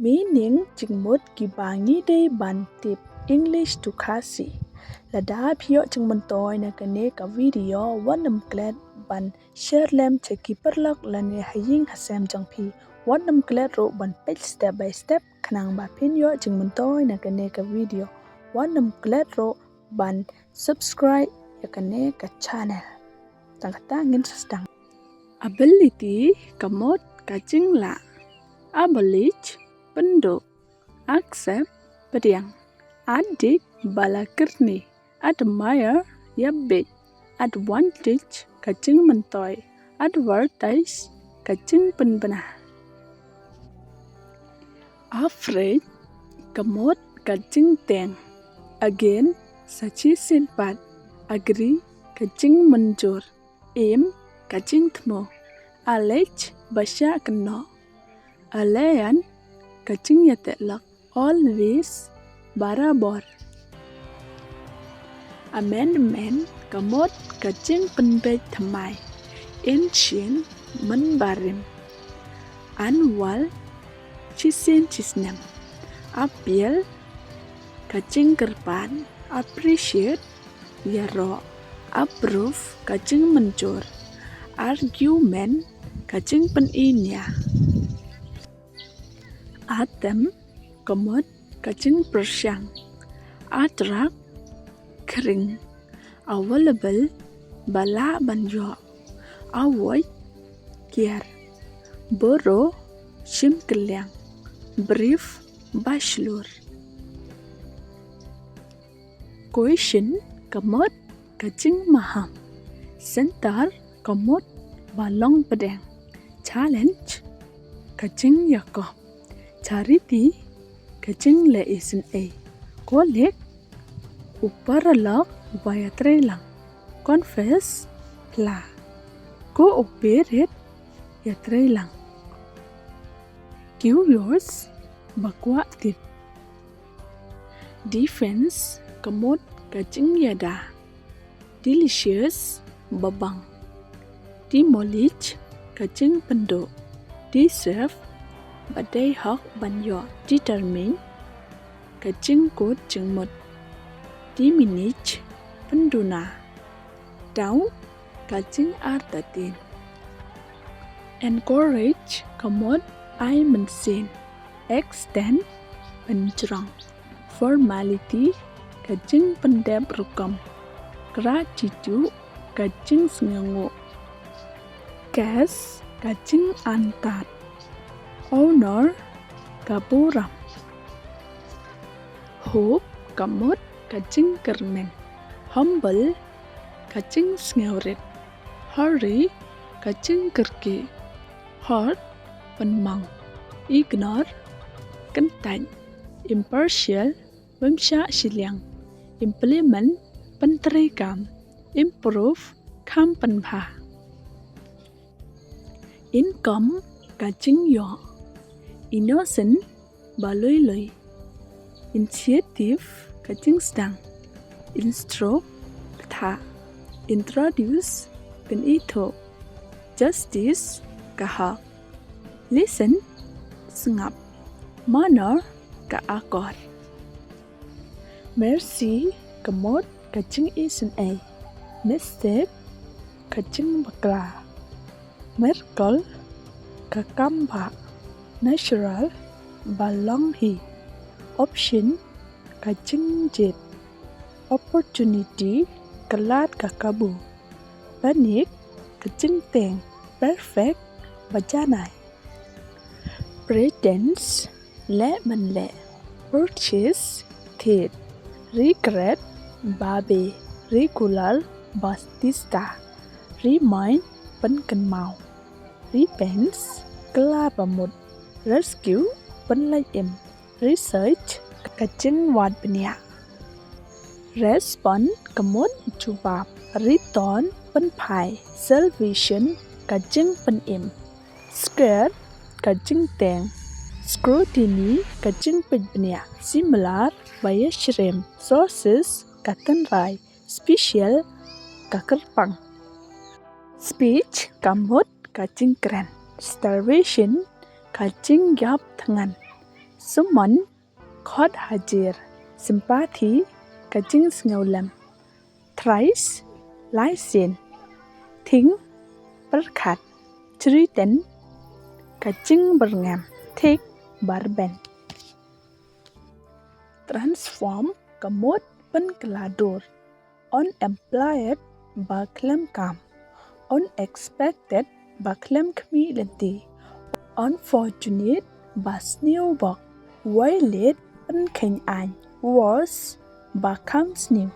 Meaning chingmut kibangi day ban tip English to Kasi. Lada pio chingmuntoy na kane ka video wanam glad ban share lem cheki perlak lane haying hasem jangpi wanam glad ro ban page step by step kanang ba pinyo chingmuntoy na kane ka video wanam glad ro ban subscribe ya kane ka channel. Tangkatangin sestang. Ability kamot kachingla. Abolish penduk, accept pediang, adik balakirni, admire yabit, advantage kacing mentoy, advertise kacing penbenah. Afraid kamot kacing teng, again sachi sinpat, agree kacing menjur, aim kacing temo, alej basya keno. Alayan kacing yatetlak always barabar. Amendment kamot kacing penbej thamai ancient menbarim annual chisin chisnem appeal kacing kerpan appreciate yaro approve kacing mencur argument kacing peninya. Atem kamot kacing persyang atrak kering available bala banjo avoid kiar boro sim kelyang brief bachelor. Question kamot kacing maham center kamot balong pedang challenge kacing yakob charity kacing leisin a kolek uparalak bayatrelang confess la cooperate yatrelang curious bakwa tip defense kamot kacing yada delicious babang demolish kacing penduk deserve badai hok banyo determine kacing kot jengmut diminish penduna down kacing artatin encourage kamot ai mensin extend penjerang formality kacing pendep rukam gratitude kacing sengangu gas kacing antat honor kapuram hope kamot kacing kermen humble kacing sengaurit hurry kacing kerki hot penmang ignore kentang impartial memsya siliang implement penterikam improve kam penpha income kacing yo innocent baloi initiative kacing sedang instro tha introduce penito justice kahak listen sengap manner kaakor mercy kamot kacing isin a mistake kacing bakla miracle kakamba natural balong hi option kacing jet opportunity kelat kakabu panik kacing teng perfect bajanai pretense le manle purchase kid regret babe regular bastista remind penkenmau repents kelabamut rescue penlaim research kacing wad benia respond kamut jubab return penpai salvation kacing penim scared kacing teng scrutiny kacing penbenia similar bayashrem sources katan rai special kakerpang speech kamut kacing keren starvation kacing yap tangan Summon khot hadir simpati kajing sneulam thrice lysin thính berkat ceriten kajing berngam thik barben transform kamot penkeladur unemployed baklem kam unexpected baklem kmi lenti unfortunate basniu bok violate penkeng an worse bakam sniu